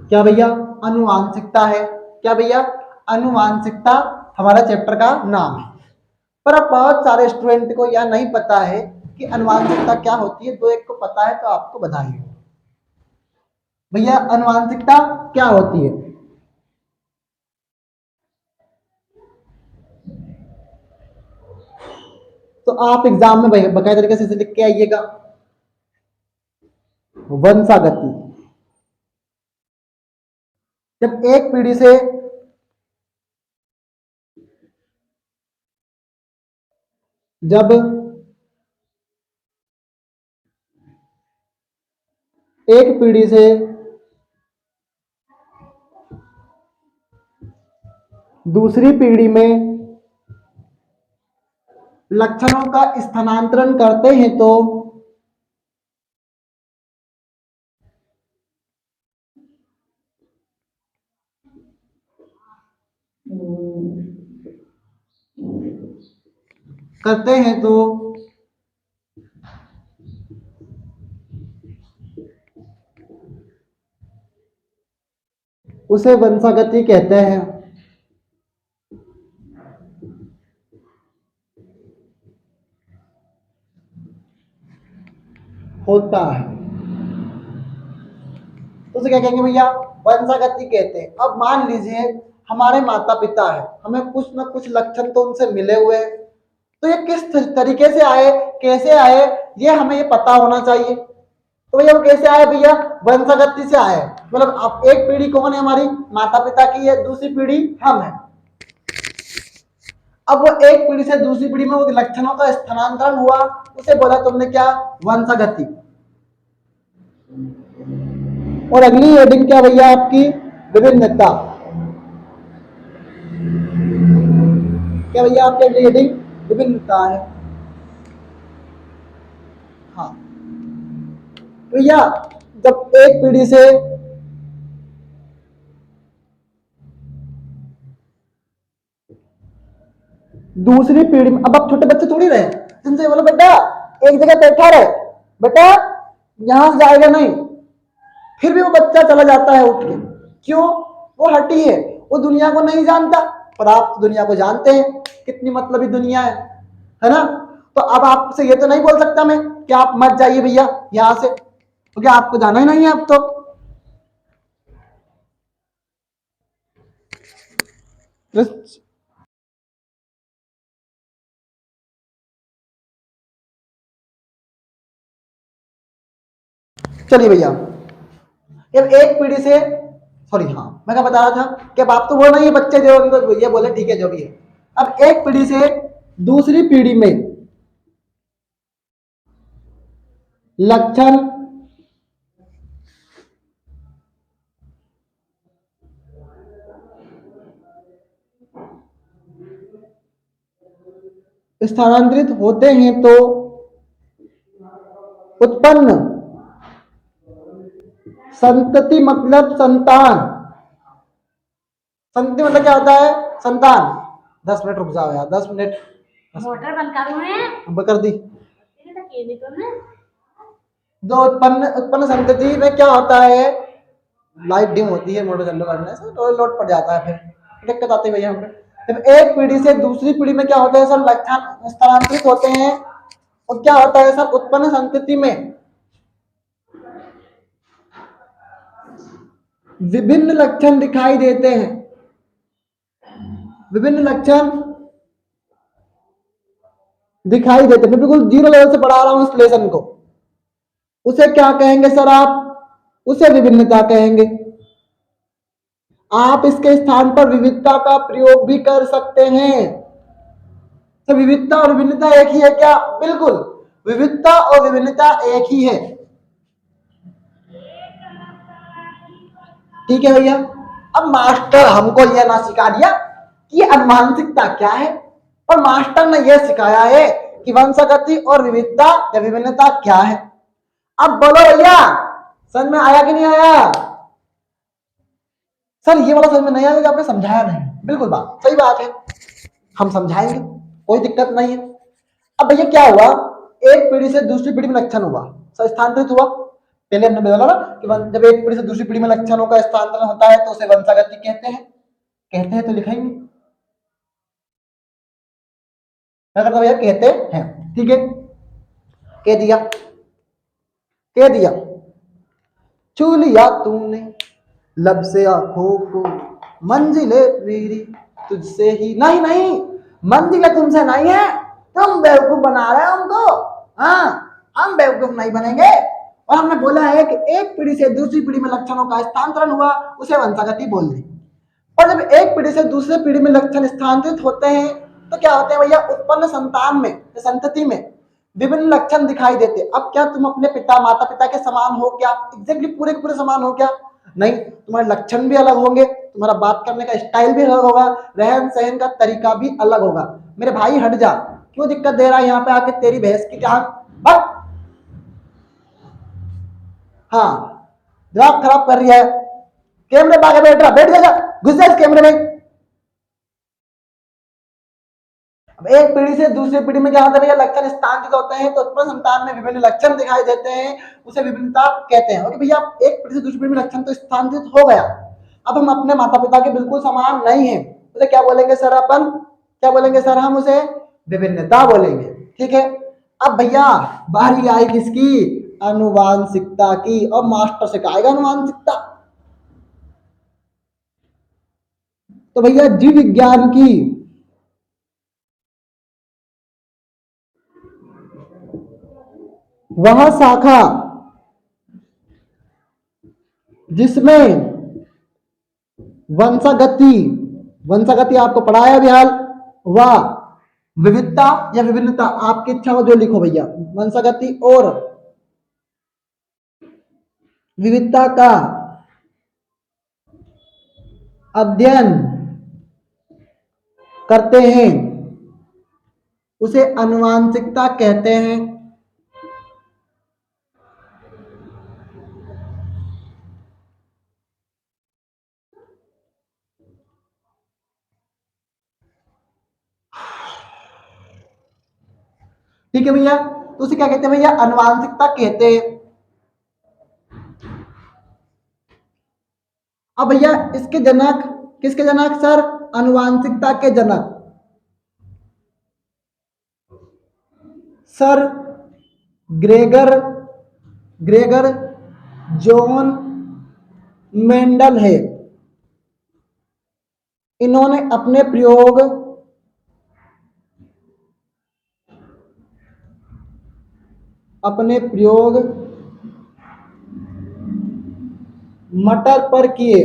क्या भैया? अनुवांशिकता है। क्या भैया? अनुवांशिकता हमारा चैप्टर का नाम है। पर अब बहुत सारे स्टूडेंट को यह नहीं पता है कि अनुवांशिकता क्या होती है। दो एक को पता है तो आपको बधाई हो। भैया अनुवांशिकता क्या होती है? तो आप एग्जाम में बकायदा तरीके से लिख के आइएगा। वंशागति, जब एक पीढ़ी से जब एक पीढ़ी से दूसरी पीढ़ी में लक्षणों का स्थानांतरण करते हैं तो करते हैं तो उसे वंशागति कहते हैं। होता है तो उसे क्या कहेंगे भैया? वंशागति कहते हैं। अब मान लीजिए हमारे माता पिता है, हमें कुछ ना कुछ लक्षण तो उनसे मिले हुए हैं, तो ये किस तरीके से आए, कैसे आए, ये हमें ये पता होना चाहिए। तो भैया वो कैसे आए भैया? वंशागति से आए। मतलब अब एक पीढ़ी कौन है हमारी? माता पिता की है, दूसरी पीढ़ी हम है। अब वो एक पीढ़ी से दूसरी पीढ़ी में वो लक्षणों का स्थानांतरण हुआ, उसे बोला तुमने क्या? वंशागति। और अगली हेडिंग क्या भैया आपकी? विभिन्नता। क्या भैया आपकी अगली हेडिंग? विभिन्नता है। हाँ भैया, जब एक पीढ़ी से दूसरी पीढ़ी में, अब आप छोटे बच्चे थोड़ी रहे जिनसे बोलो बेटा एक जगह बैठा रहे, बेटा यहां से जाएगा नहीं, फिर भी वो बच्चा चला जाता है उठ के। क्यों? वो हटी है, वो दुनिया को नहीं जानता। पर आप दुनिया को जानते हैं, कितनी मतलबी दुनिया है ना? तो अब आपसे ये तो नहीं बोल सकता मैं कि आप मत जाइए भैया यहां से, तो क्या आपको जाना ही नहीं है अब तो? चलिए भैया, अब एक पीढ़ी से, सॉरी, हाँ मैं क्या बता रहा था कि अब आप तो वो नहीं, बच्चे जो उनको ये बोले ठीक है जो भी है। अब एक पीढ़ी से दूसरी पीढ़ी में लक्षण स्थानांतरित होते हैं तो उत्पन्न संतति मतलब संतान, संतति मतलब क्या होता है? संतान। 10 मिनट रुक जाओ यार, 10 मिनट। मोटर बंद करूं? कर दी। जो उत्पन्न उत्पन्न संतति में क्या होता है? लाइट डिम होती है मोटर चालू करने से, तो लोड पड़ जाता है, फिर दिक्कत आती है भैया हम पे। जब एक पीढ़ी से दूसरी पीढ़ी में क्या होता है सर? लक्षण स्थानांतरित होते हैं। और क्या होता है सर? उत्पन्न संतति में विभिन्न लक्षण दिखाई देते हैं। विभिन्न लक्षण दिखाई देते हैं। मैं बिल्कुल जीरो लेवल से पढ़ा रहा हूं इस लेसन को। उसे क्या कहेंगे सर आप? उसे विभिन्नता कहेंगे। आप इसके स्थान पर विविधता का प्रयोग भी कर सकते हैं। तो विविधता और विभिन्नता एक ही है क्या? बिल्कुल, विविधता और विभिन्नता एक ही है। ठीक है भैया। अब मास्टर हमको यह ना सिखा दिया कि अनुवांशिकता क्या है, पर मास्टर ने यह सिखाया है कि वंशागति और विविधता या विभिन्नता क्या है। अब बोलो भैया, समझ में आया कि नहीं आया? सर ये वाला समझ में नहीं आया, आपने समझाया नहीं। बिल्कुल बात सही बात है, हम समझाएंगे, कोई दिक्कत नहीं है। अब भैया क्या हुआ? एक पीढ़ी से दूसरी पीढ़ी में लक्षण हुआ, स्थानांतरित हुआ। पहले हमने बोला ना कि जब एक पीढ़ी से दूसरी पीढ़ी में लक्षणों का स्थानांतरण होता है तो उसे वंशागति कहते हैं। कहते हैं तो लिखेंगे, क्या करता भैया? कहते हैं। ठीक है, कह दिया, कह दिया। छू लिया तूने लब से आंखों को, मंजिले मेरी तुझसे ही। नहीं नहीं, मंजिलें तुमसे नहीं है, तुम बेवकूफ बना रहे हो हमको। हाँ, हम बेवकूफ नहीं बनेंगे। और हमने बोला है कि एक पीढ़ी से दूसरी पीढ़ी में लक्षणों का स्थानांतरण हुआ, उसे वंशागति बोल दी। और जब एक पीढ़ी से दूसरी पीढ़ी में लक्षण स्थानांतरित होते हैं तो क्या होते हैं भैया? उत्पन्न संतान में, संतति में विभिन्न लक्षण दिखाई देते। अब क्या तुम अपने पिता माता पिता के समान हो क्या? एग्जैक्टली पूरे के पूरे समान हो क्या? नहीं, तुम्हारे लक्षण भी अलग होंगे, तुम्हारा बात करने का स्टाइल भी अलग होगा, रहन सहन का तरीका भी अलग होगा। मेरे भाई हट जा, क्यों दिक्कत दे रहा है यहाँ पे आके? तेरी भैंस की टांग बस। हाँ, दिमाग खराब कर रही है। कैमरे पे आके बैठ रहा, बैठ जाएगा, घुस जा इस कैमरे में। अब एक पीढ़ी से दूसरी पीढ़ी में क्या होता है भैया? लक्षण स्थानांतरित होते हैं तो उत्पन्न संतान में विभिन्न लक्षण दिखाई देते हैं, उसे विभिन्नता कहते हैं। ओके भैया, एक पीढ़ी से दूसरी पीढ़ी में लक्षण तो स्थानांतरित हो गया। अब हम अपने माता पिता के बिल्कुल समान नहीं है, उसे क्या बोलेंगे सर? अपन क्या बोलेंगे सर? हम उसे विभिन्नता बोलेंगे। ठीक है। अब भैया बारी आई किसकी? अनुवांशिकता की। और मास्टर सिखाएगा अनुवांशिकता। तो भैया जीव विज्ञान की वह शाखा जिसमें वंशागति, वंशागति आपको पढ़ाया भी हाल, वह विविधता या विभिन्नता, आपकी इच्छा हो जो लिखो भैया, वंशागति और विविधता का अध्ययन करते हैं, उसे आनुवांशिकता कहते हैं। ठीक है भैया, तो उसे क्या कहते हैं भैया? आनुवांशिकता कहते हैं। अब भैया इसके जनक, किसके जनक सर? आनुवांशिकता के जनक sir Gregor, Gregor John Mendel है, इन्होंने अपने प्रयोग मटर पर किए।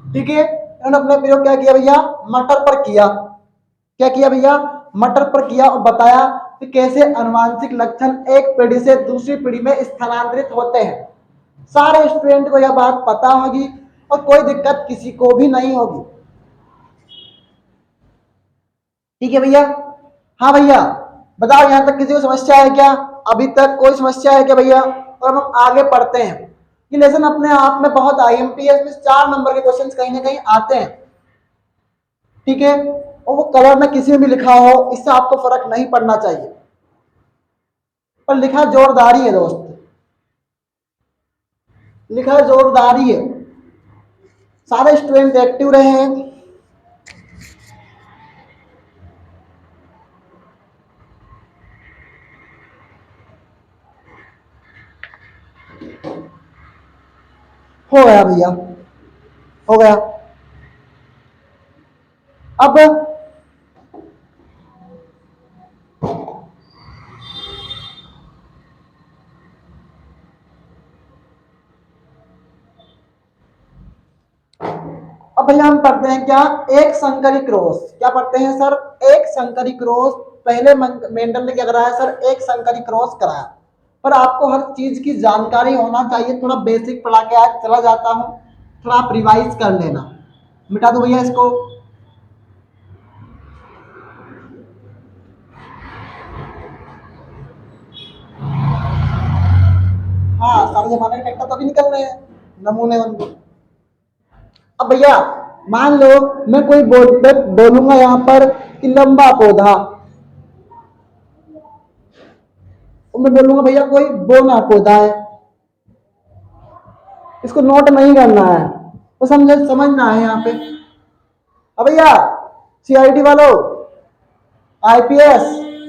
ठीक है, इन्होंने अपना प्रयोग क्या किया भैया, मटर पर किया। क्या किया भैया, मटर पर किया और बताया कि कैसे अनुवांशिक लक्षण एक पीढ़ी से दूसरी पीढ़ी में स्थानांतरित होते हैं। सारे स्टूडेंट को यह बात पता होगी और कोई दिक्कत किसी को भी नहीं होगी। ठीक है भैया, हाँ भैया बताओ, यहां तक किसी को समस्या है क्या? अभी तक कोई समस्या है क्या भैया? और हम आगे पढ़ते हैं। ये लेसन अपने आप में बहुत आईएमपीएस में 4 नंबर के क्वेश्चंस कहीं ना कहीं आते हैं। ठीक है, और वो कलर में किसी में भी लिखा हो, इससे आपको फर्क नहीं पड़ना चाहिए, पर लिखा जोरदारी है दोस्त, लिखा जोरदारी है। सारे स्टूडेंट एक्टिव रहे हैं। हो गया भैया, हो गया। अब अब भैया हम पढ़ते हैं क्या, एक संकरी क्रॉस। क्या पढ़ते हैं सर, एक संकरी क्रॉस। पहले मेंडल ने क्या कराया सर, एक संकरी क्रॉस कराया। पर आपको हर चीज की जानकारी होना चाहिए, थोड़ा बेसिक पढ़ा के आज चला जाता हूं, थोड़ा आप रिवाइज कर लेना। मिटा दो भैया इसको। हाँ, सारे जमाने के ट्रैक्टर तो अभी निकल रहे हैं, नमूने उनको। अब भैया मान लो मैं कोई बोलूंगा यहाँ पर कि लंबा पौधा, और मैं बोलूंगा भैया कोई बोना पौधा है। इसको नोट नहीं करना है, वो समझना है यहाँ पे। अब भैया सीआईडी वालों, आईपीएस,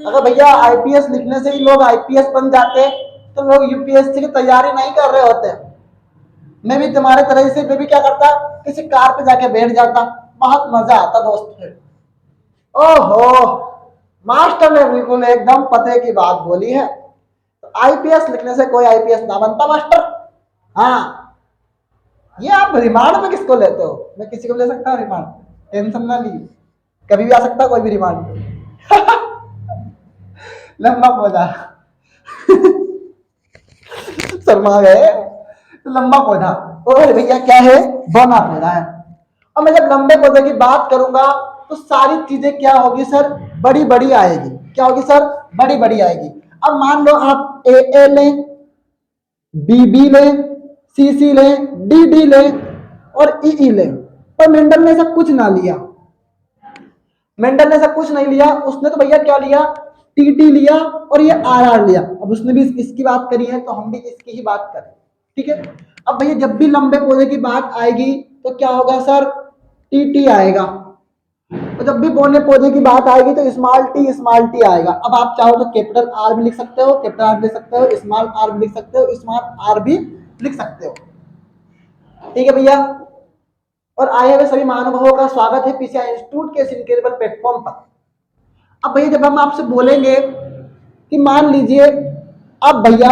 अगर भैया आईपीएस लिखने से ही लोग आईपीएस बन जाते तो लोग यूपीएससी की तैयारी नहीं कर रहे होते। मैं भी तुम्हारे तरह से, मैं भी क्या करता, किसी कार पे जाके बैठ जाता, बहुत मजा आता दोस्त फिर। ओहो, मास्टर ने बिल्कुल एकदम पते की बात बोली है। तो आईपीएस लिखने से कोई आईपीएस ना बनता मास्टर। हाँ, ये आप रिमांड में किसको लेते हो? मैं किसी को ले सकता हूँ रिमांड, टेंशन ना ली, कभी भी आ सकता कोई भी रिमांड। लंबा पौधा, शर्मा गए। तो लंबा पौधा, और भैया क्या है, बौना पौधा है। और मैं जब लंबे पौधे की बात करूंगा तो सारी चीजें क्या होगी सर, बड़ी बड़ी आएगी। क्या होगी सर, बड़ी बड़ी आएगी। अब मान लो आप ए लें, बी लें, सी लें, डी लें और ई लें, पर मेंडल ने सब कुछ ना लिया। मेंडल ने सब कुछ नहीं लिया, उसने तो भैया क्या लिया, टी लिया और ये आर लिया। अब उसने भी इसकी बात करी है तो हम भी इसकी ही बात करें। ठीक है, अब भैया जब भी लंबे पौधे की बात आएगी तो क्या होगा सर, टी आएगा। और जब भी बोने पौधे की बात आएगी तो स्मॉल टी आएगा। अब आप चाहो तो कैपिटल आर भी लिख सकते हो, कैपिटल आर भी लिख सकते हो, स्मॉल आर भी लिख सकते हो, स्मॉल आर भी लिख सकते हो। ठीक है भैया, और आए हुए सभी महानुभावों का स्वागत है पीसीआई इंस्टीट्यूट के इस इनक्रेडिबल प्लेटफॉर्म पर। अब भैया जब हम आपसे बोलेंगे कि मान लीजिए अब भैया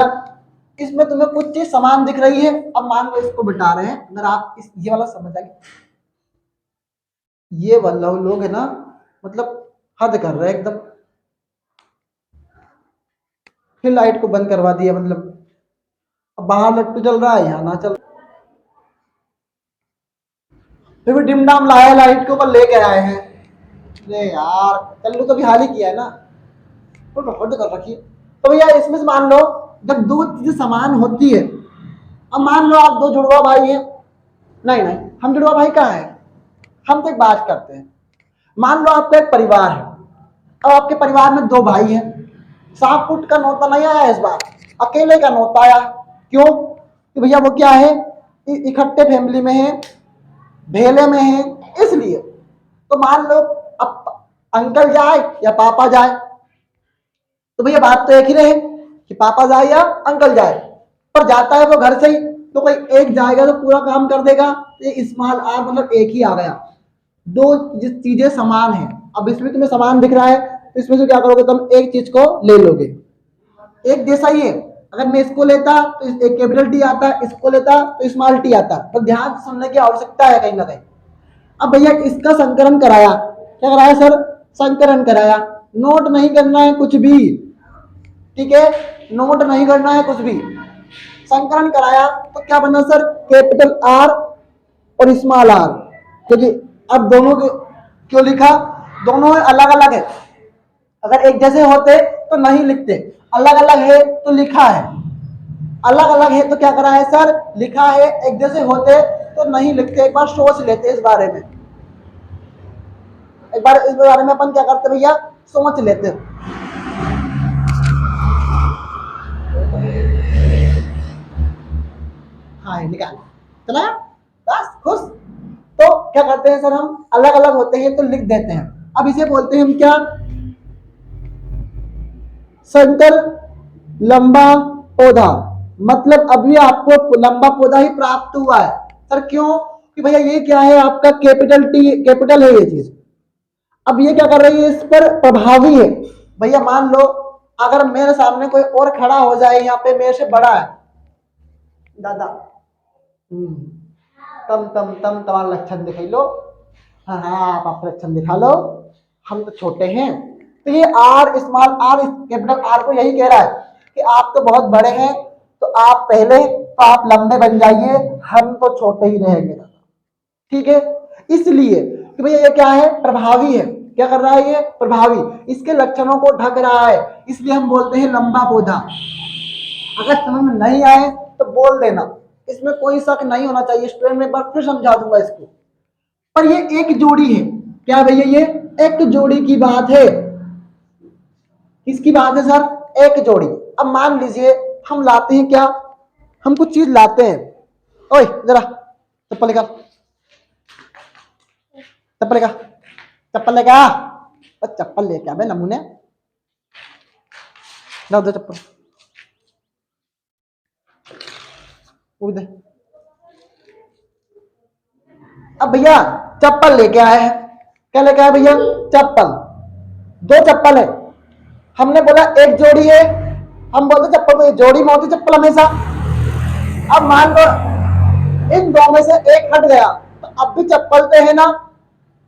इसमें तुम्हें कुछ चीज समान दिख रही है, अब मान लो इसको बिठा रहे हैं, अगर आप इस ये वाला समझ आएंगे, ये वाला लोग है ना, मतलब हद कर रहे हैं एकदम। फिर लाइट को बंद करवा दिया, मतलब अब बाहर लट्टू चल रहा है, यहाँ ना चल। फिर भी डिमडाम लाया, लाइट के ऊपर लेके आए हैं। अरे यार, कल्लू तो भी हाल ही किया है ना, तो हद कर रखी। तो भैया इसमें से मान लो जब दो चीजें समान होती है, अब मान लो आप दो जुड़वा भाई हैं, नहीं नहीं हम जुड़वा भाई कहाँ हैं, हम तो एक बात करते हैं। मान लो आपका एक परिवार है, अब आपके परिवार में दो भाई हैं, सात फुट का नौता नहीं आया इस बार, अकेले का नौता आया। क्यों? कि भैया वो क्या है, इकट्ठे फैमिली में है, भेले में है, इसलिए। तो मान लो अब अंकल जाए या पापा जाए, तो भैया बात तो एक ही रहे कि पापा जाए या अंकल जाए। पर जाता है वो घर से ही, तो कोई एक जाएगा तो पूरा काम कर देगा। ये स्मॉल आर मतलब एक ही आ गया, दो चीजें समान है। अब इसमें तुम्हें समान दिख रहा है तो इसमें से क्या करोगे तुम, एक चीज को ले लोगे, एक जैसा ही है। अगर मैं इसको लेता तो एक कैपिटल टी आता, इसको लेता तो स्मॉल टी आता, तो ध्यान से सुनने की आवश्यकता है कहीं ना कहीं। अब भैया इसका संकलन कराया, क्या कराया सर, संकलन कराया, नोट नहीं करना है कुछ भी, ठीक है, नोट नहीं करना है कुछ भी। संकलन कराया तो क्या बना सर, कैपिटल आर और स्मॉल आर, क्योंकि अब दोनों को क्यों लिखा, दोनों अलग अलग है, अगर एक जैसे होते तो नहीं लिखते, अलग अलग है तो लिखा है, अलग अलग है तो क्या करा है सर, लिखा है, एक जैसे होते तो नहीं लिखते। एक बार सोच लेते इस बारे में, एक बार इस बारे में अपन क्या करते भैया, सोच लेते। हाँ निकाल, चला बस खुश। तो क्या करते हैं सर, हम अलग अलग होते हैं तो लिख देते हैं। अब इसे बोलते हैं हम क्या, संकर लंबा पौधा। मतलब अभी आपको लंबा पौधा ही प्राप्त हुआ है सर, क्यों कि भैया ये क्या है आपका, कैपिटल टी, कैपिटल है ये चीज। अब ये क्या कर रही है, इस पर प्रभावी है। भैया मान लो अगर मेरे सामने कोई और खड़ा हो जाए, यहाँ पे मेरे से बड़ा है दादा, तम तम तम तुम्हारा लक्षण दिखाई लो, हाँ हाँ आप अपना लक्षण दिखा लो, हम तो छोटे हैं। तो ये R, small R, capital R को यही कह रहा है कि आप तो बहुत बड़े हैं, तो आप पहले तो आप लंबे बन जाइए, हम तो छोटे ही रहेंगे, ठीक है। इसलिए कि भैया ये क्या है, प्रभावी है, क्या कर रहा है ये, प्रभावी, इसके लक्षणों को ढक रहा है, इसलिए हम बोलते हैं लंबा पौधा। अगर समझ में नहीं आए तो बोल देना, इसमें कोई शक नहीं होना चाहिए, स्टूडेंट में एक बार फिर समझा दूंगा इसको। पर ये एक जोड़ी है, क्या भैया ये एक जोड़ी की बात है, किसकी बात है सर, एक जोड़ी। अब मान लीजिए हम लाते हैं क्या, हम कुछ चीज लाते हैं, ओए जरा चप्पल लेकर, चप्पल लेगा, चप्पल लेगा, चप्पल लेके आ नमूने, लाओ दो चप्पल, दे। अब भैया चप्पल लेके आए हैं, क्या लेके आए भैया, चप्पल, दो चप्पल है, हमने बोला एक जोड़ी है, हम बोलते चप्पल को जोड़ी में होती चप्पल हमेशा। अब मान लो इन दो में से एक हट गया तो अब भी चप्पल पे है ना।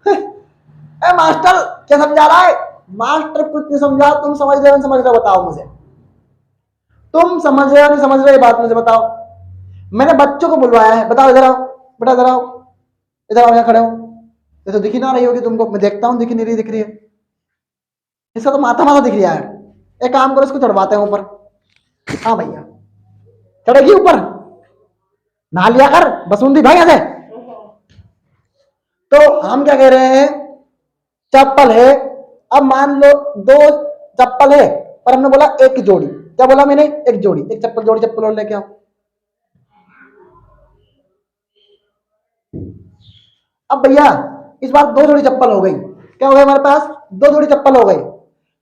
ए मास्टर क्या समझा रहा है, मास्टर कुछ नहीं समझा, तुम समझ रहे हो नहीं समझ रहे हो बताओ मुझे, तुम समझ रहे हो नहीं समझ रहे बात मुझे बताओ। मैंने बच्चों को बुलवाया है, बताओ इधर आओ बेटा, इधर आओ, इधर आओ, यहाँ खड़े हो, ये तो दिख ही ना रही होगी तुमको, मैं देखता हूँ दिख नहीं रही, दिख रही है, इसका तो माथा माथा दिख रहा है। एक काम करो इसको चढ़वाते हैं ऊपर, हाँ भैया चढ़ेगी ऊपर, नहा लिया कर बसुंदी भाई ऐसे। तो हम क्या कह रहे हैं, चप्पल है, अब मान लो दो चप्पल है पर हमने बोला एक जोड़ी, क्या बोला मैंने, एक जोड़ी, एक चप्पल जोड़ी चप्पल और लेके आओ। अब भैया इस बार दो जोड़ी चप्पल हो गई, क्या हो गया हमारे पास, दो जोड़ी चप्पल हो गई।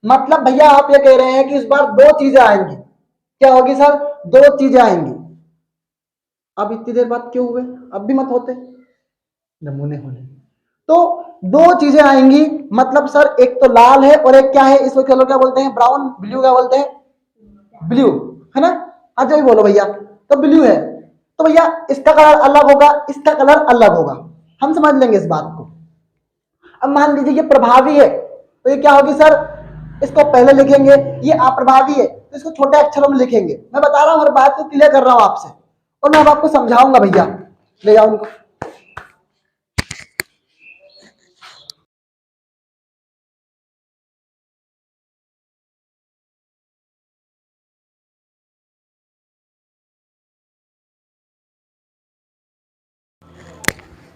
मतलब भैया आप ये कह रहे हैं कि इस बार दो चीजें आएंगी, क्या होगी सर, दो चीजें आएंगी। अब इतनी देर बाद क्यों हुए, अब भी मत होते, नमूने होने। तो दो चीजें आएंगी, मतलब सर एक तो लाल है और एक क्या है, इसको कलर क्या बोलते हैं, ब्राउन, ब्लू क्या बोलते हैं, ब्लू, है ना, हाँ जो भी बोलो भैया, तो ब्लू है, तो भैया इसका कलर अलग होगा, इसका कलर अलग होगा, हम समझ लेंगे इस बात को। अब मान लीजिए ये प्रभावी है तो ये क्या होगी सर, इसको पहले लिखेंगे, ये अप्रभावी है तो इसको छोटे अक्षरों में लिखेंगे। मैं बता रहा हूं, हर बात को क्लियर कर रहा हूं आपसे, और मैं अब आपको समझाऊंगा भैया, ले जाओ उनको।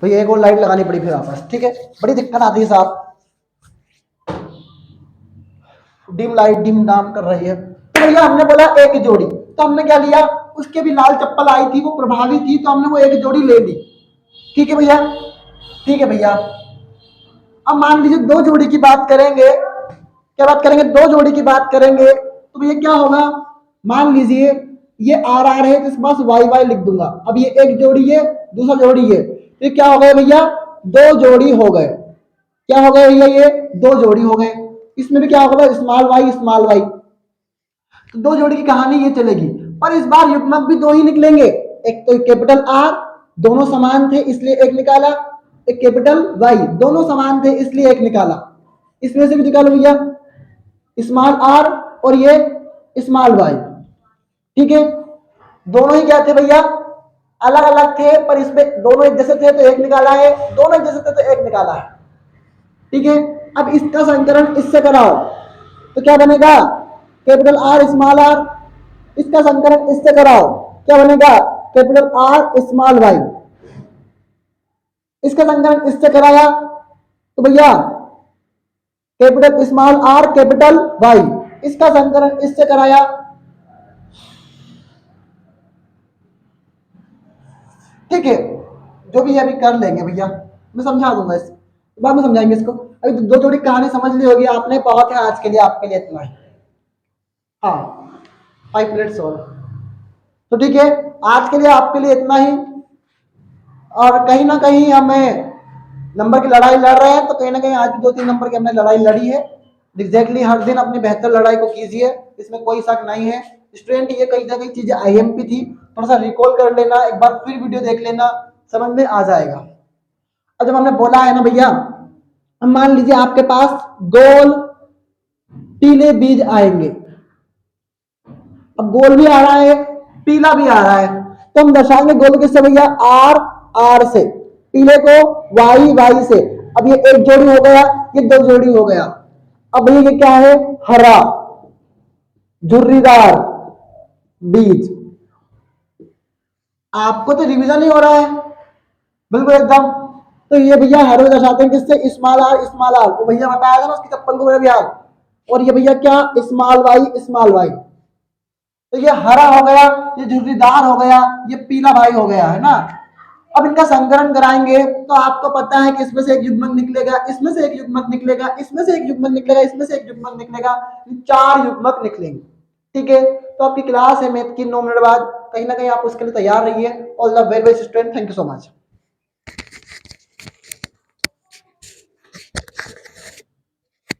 तो ये एक और लाइट लगानी पड़ी फिर वापस, ठीक है, बड़ी दिक्कत आती है साहब, डिम लाइट डिम डाम कर रही है। तो भैया हमने बोला एक जोड़ी, तो हमने क्या लिया, उसके भी लाल चप्पल आई थी वो प्रभावी थी तो हमने वो एक जोड़ी ले ली, ठीक है भैया, ठीक है भैया। अब मान लीजिए दो जोड़ी की बात करेंगे, क्या बात करेंगे, दो जोड़ी की बात करेंगे, तो भैया क्या होगा, मान लीजिए ये आर आर है तो इसके पास वाई वाई लिख दूंगा। अब ये एक जोड़ी है, दूसरा जोड़ी है, तो क्या हो गए भैया, दो जोड़ी हो गए। क्या हो गए भैया, ये दो जोड़ी हो गए। इसमें भी क्या होगा, स्मॉल वाई स्मॉल वाई, तो दो जोड़ी की कहानी ये चलेगी। पर इस बार युग्मक भी दो ही निकलेंगे। एक तो कैपिटल आर, दोनों समान थे इसलिए एक निकाला, एक कैपिटल वाई, दोनों समान थे इसलिए एक निकाला। इसमें से भी निकालो भैया, स्मॉल आर और ये स्मॉल वाई। ठीक है, दोनों ही क्या थे भैया, अलग अलग थे, पर इसमें दोनों एक जैसे थे तो एक निकाला है, दोनों एक जैसे थे तो एक निकाला है। ठीक है, अब इसका संकलन इससे कराओ तो क्या बनेगा, कैपिटल आर स्मॉल आर। इसका संकलन इससे कराओ, क्या बनेगा, कैपिटल आर स्मॉल वाई। इसका संकलन इससे कराया तो भैया capital small R capital Y. इसका संकलन इससे कराया, ठीक है, जो भी अभी कर लेंगे भैया, मैं समझा दूंगा, इस बाद में समझाएंगे इसको। अभी दो जोड़ी कहानी समझ ली होगी आपने, बहुत है आज के लिए, आपके लिए इतना ही। हाँ, 5 मिनट्स और, तो ठीक है, आज के लिए आपके लिए इतना ही। और कहीं ना कहीं हमें नंबर की लड़ाई लड़ रहे हैं, तो कहीं ना कहीं आज भी 2-3 नंबर की हमने लड़ाई लड़ी है। एग्जैक्टली हर दिन अपनी बेहतर लड़ाई को कीजिए, इसमें कोई शक नहीं है। स्टूडेंट, ये कई ना कई चीजें आईएमपी थी, थोड़ा सा रिकॉल कर लेना, एक बार फिर वीडियो देख लेना, समझ में आ जाएगा। और जब हमने बोला है ना भैया, मान लीजिए आपके पास गोल पीले बीज आएंगे, अब गोल भी आ रहा है पीला भी आ रहा है, तो हम दर्शाएंगे गोल किससे भैया, आर आर से, पीले को वाई वाई से। अब ये एक जोड़ी हो गया, ये दो जोड़ी हो गया। अब भैया ये क्या है, हरा झुर्रीदार बीज। आपको तो रिवीजन ही हो रहा है बिल्कुल एकदम। तो ये भैया हरे दर्शाते हैं किससे, स्मॉल आर, तो भैया बताया था ना उसकी चप्पल को मेरे बिहार। और ये भैया क्या, स्मॉल वाई। तो ये हरा हो गया, ये झुर्रीदार हो गया, ये पीला भाई हो गया, है ना। अब इनका संकलन कराएंगे तो आपको पता है कि इसमें से एक युग्मक निकलेगा, इसमें से एक युग्मक निकलेगा, इसमें से एक युग्मक निकलेगा, इसमें से एक युग्मक निकलेगा, 4 युग्मक निकलेंगे। ठीक है, तो आपकी क्लास है मैथ की 9 मिनट बाद, कहीं ना कहीं आप उसके लिए तैयार रहिए। All the very best student, thank you so much.